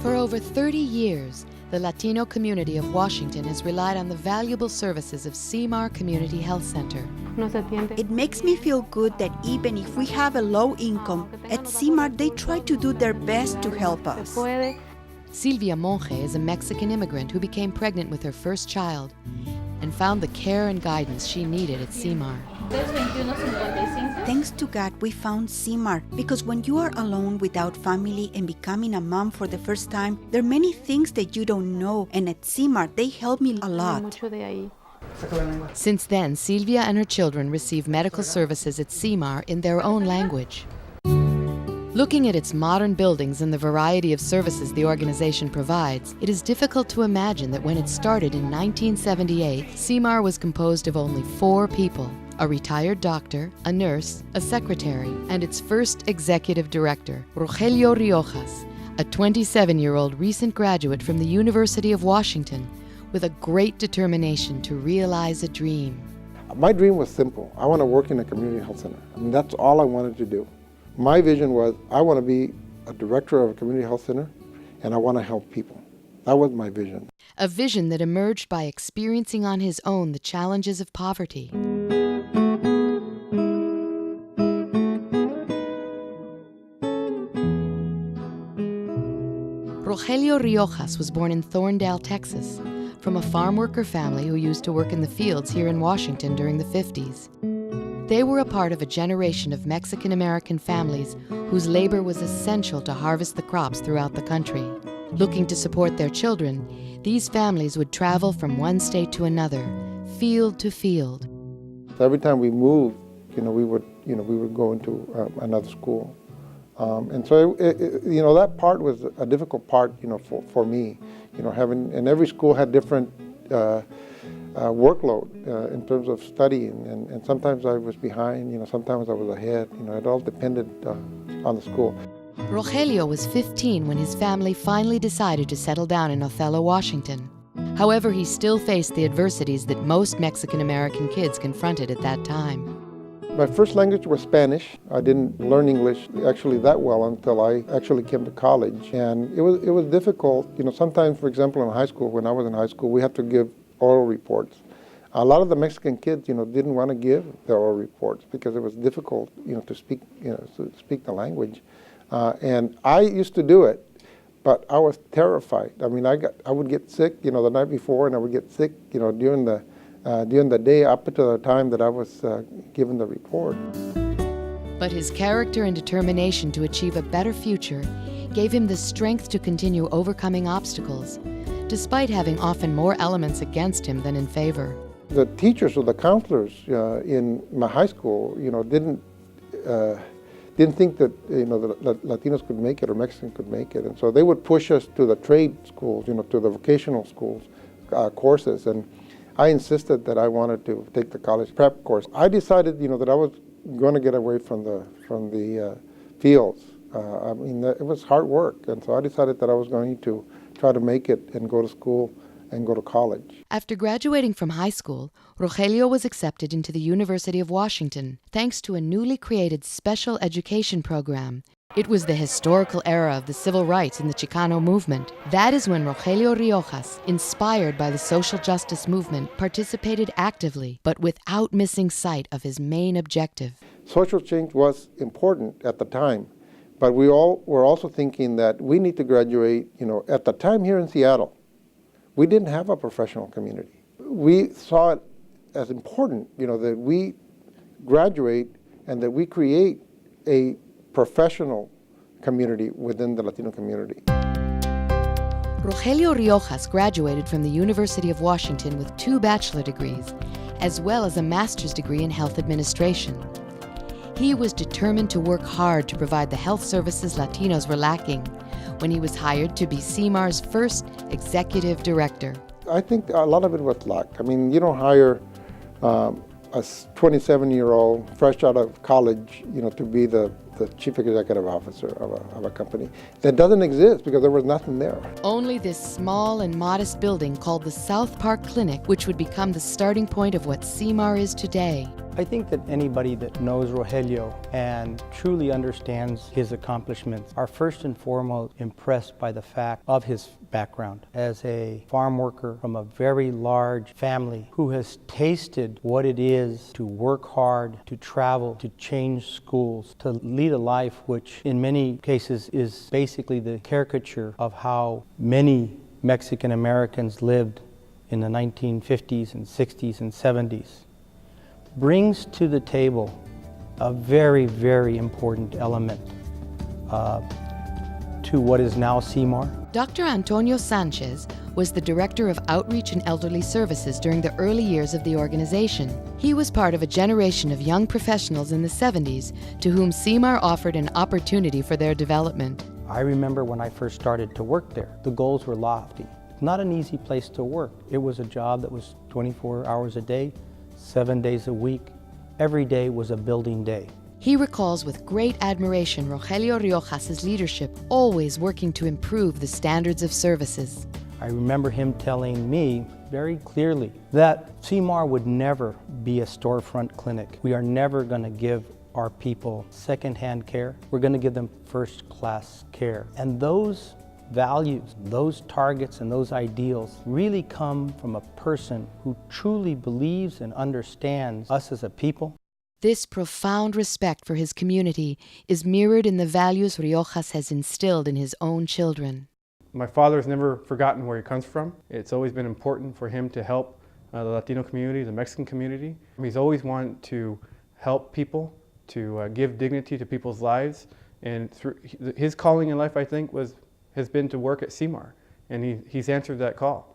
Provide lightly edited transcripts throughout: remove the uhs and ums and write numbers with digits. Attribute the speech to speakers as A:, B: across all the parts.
A: For over 30 years, the Latino community of Washington has relied on the valuable services of SeaMar Community Health Center.
B: It makes me feel good that even if we have a low income, at SeaMar they try to do their best to help us.
A: Silvia Monge is a Mexican immigrant who became pregnant with her first child and found the care and guidance she needed at SeaMar.
B: Thanks to God, we found SeaMar, because when you are alone without family and becoming a mom for the first time, there are many things that you don't know, and at SeaMar they helped me a lot.
A: Since then, Silvia and her children receive medical services at SeaMar in their own language. Looking at its modern buildings and the variety of services the organization provides, it is difficult to imagine that when it started in 1978, SeaMar was composed of only 4 people: a retired doctor, a nurse, a secretary, and its first executive director, Rogelio Riojas, a 27-year-old recent graduate from the University of Washington with a great determination to realize a dream.
C: My dream was simple. I want to work in a community health center. I mean, that's all I wanted to do. My vision was I want to be a director of a community health center, and I want to help people. That was my vision.
A: A vision that emerged by experiencing on his own the challenges of poverty. Rogelio Riojas was born in Thorndale, Texas, from a farm worker family who used to work in the fields here in Washington during the 50s. They were a part of a generation of Mexican-American families whose labor was essential to harvest the crops throughout the country. Looking to support their children, these families would travel from one state to another, field to field.
C: Every time we moved, we would go into another school. And so, that part was a difficult part, for me. And every school had different workload in terms of studying, and sometimes I was behind, sometimes I was ahead. It all depended on the school.
A: Rogelio was 15 when his family finally decided to settle down in Othello, Washington. However, he still faced the adversities that most Mexican-American kids confronted at that time.
C: My first language was Spanish. I didn't learn English actually that well until I actually came to college, and it was difficult. Sometimes, for example, in high school, when I was in high school, we had to give oral reports. A lot of the Mexican kids, didn't want to give their oral reports because it was difficult, to speak the language. And I used to do it, but I was terrified. I mean, I would get sick, the night before, and I would get sick, during the day up to the time that I was given the report.
A: But his character and determination to achieve a better future gave him the strength to continue overcoming obstacles, despite having often more elements against him than in favor.
C: The teachers or the counselors in my high school, didn't think that that Latinos could make it or Mexicans could make it, and so they would push us to the trade schools, to the vocational schools courses, and I insisted that I wanted to take the college prep course. I decided, that I was going to get away from the fields. It was hard work, and so I decided that I was going to try to make it and go to school and go to college.
A: After graduating from high school, Rogelio was accepted into the University of Washington thanks to a newly created special education program. It was the historical era of the civil rights and the Chicano movement. That is when Rogelio Riojas, inspired by the social justice movement, participated actively, but without missing sight of his main objective.
C: Social change was important at the time, but we all were also thinking that we need to graduate, at the time here in Seattle, we didn't have a professional community. We saw it as important, that we graduate and that we create a professional community within the Latino community.
A: Rogelio Riojas graduated from the University of Washington with 2 bachelor degrees, as well as a master's degree in health administration. He was determined to work hard to provide the health services Latinos were lacking when he was hired to be SeaMar's first executive director.
C: I think a lot of it was luck. I mean, you don't hire a 27-year-old fresh out of college, to be the chief executive officer of a company. That doesn't exist because there was nothing there.
A: Only this small and modest building called the South Park Clinic, which would become the starting point of what SeaMar is today.
D: I think that anybody that knows Rogelio and truly understands his accomplishments are first and foremost impressed by the fact of his background as a farm worker from a very large family who has tasted what it is to work hard, to travel, to change schools, to lead a life which in many cases is basically the caricature of how many Mexican Americans lived in the 1950s and 60s and 70s, brings to the table a very, very important element to what is now SeaMar.
A: Dr. Antonio Sanchez was the Director of Outreach and Elderly Services during the early years of the organization. He was part of a generation of young professionals in the 70s to whom SeaMar offered an opportunity for their development.
D: I remember when I first started to work there, the goals were lofty. Not an easy place to work. It was a job that was 24 hours a day, 7 days a week. Every day was a building day.
A: He recalls with great admiration Rogelio Riojas' leadership, always working to improve the standards of services.
D: I remember him telling me very clearly that SeaMar would never be a storefront clinic. We are never going to give our people second-hand care. We're going to give them first-class care. And those values, those targets, and those ideals really come from a person who truly believes and understands us as a people.
A: This profound respect for his community is mirrored in the values Riojas has instilled in his own children.
E: My father has never forgotten where he comes from. It's always been important for him to help the Latino community, the Mexican community. He's always wanted to help people, to give dignity to people's lives. And through his calling in life, I think, has been to work at SeaMar, and he's answered that call.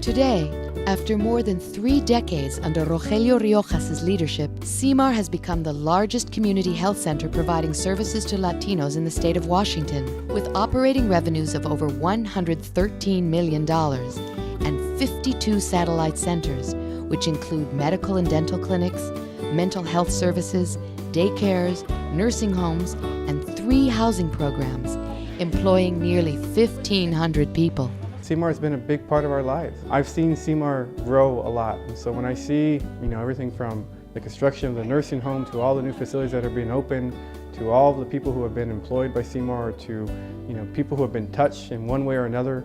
A: Today, after more than 3 decades under Rogelio Riojas' leadership, SeaMar has become the largest community health center providing services to Latinos in the state of Washington, with operating revenues of over $113 million and 52 satellite centers, which include medical and dental clinics, mental health services, daycares, nursing homes, and 3 housing programs, employing nearly 1,500 people.
E: SeaMar has been a big part of our lives. I've seen SeaMar grow a lot. And so when I see, everything from the construction of the nursing home to all the new facilities that are being opened, to all of the people who have been employed by SeaMar, to people who have been touched in one way or another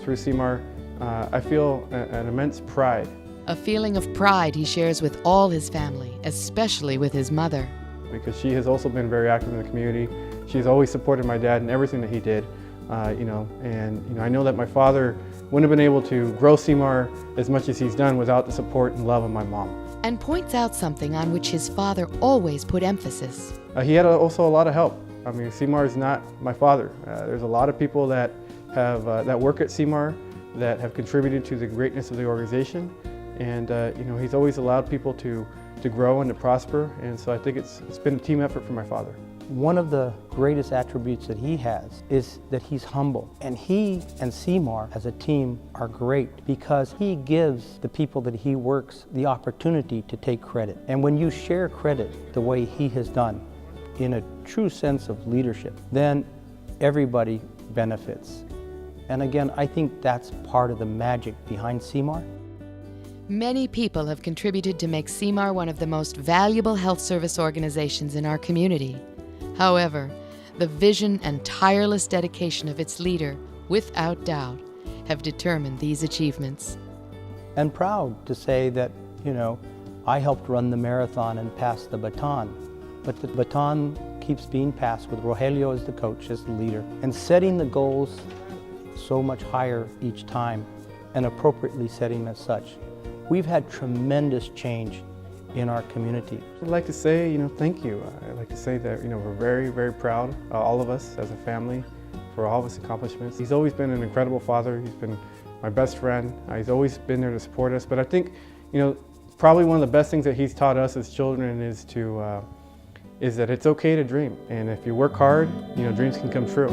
E: through SeaMar, I feel an immense pride.
A: A feeling of pride he shares with all his family, especially with his mother.
E: Because she has also been very active in the community. She's always supported my dad in everything that he did. I know that my father wouldn't have been able to grow SeaMar as much as he's done without the support and love of my mom.
A: And points out something on which his father always put emphasis.
E: He had also a lot of help. SeaMar is not my father. There's a lot of people that have that work at SeaMar that have contributed to the greatness of the organization, and he's always allowed people to grow and to prosper, and so I think it's been a team effort for my father.
D: One of the greatest attributes that he has is that he's humble. And he and SeaMar as a team are great because he gives the people that he works the opportunity to take credit. And when you share credit the way he has done, in a true sense of leadership, then everybody benefits. And again, I think that's part of the magic behind SeaMar.
A: Many people have contributed to make SeaMar one of the most valuable health service organizations in our community. However, the vision and tireless dedication of its leader, without doubt, have determined these achievements.
D: And proud to say that, I helped run the marathon and pass the baton. But the baton keeps being passed with Rogelio as the coach, as the leader, and setting the goals so much higher each time and appropriately setting them as such. We've had tremendous change in our community.
E: I'd like to say, thank you. I'd like to say that, we're very, very proud, all of us as a family, for all of his accomplishments. He's always been an incredible father. He's been my best friend. He's always been there to support us. But I think, probably one of the best things that he's taught us as children is that it's okay to dream. And if you work hard, dreams can come true.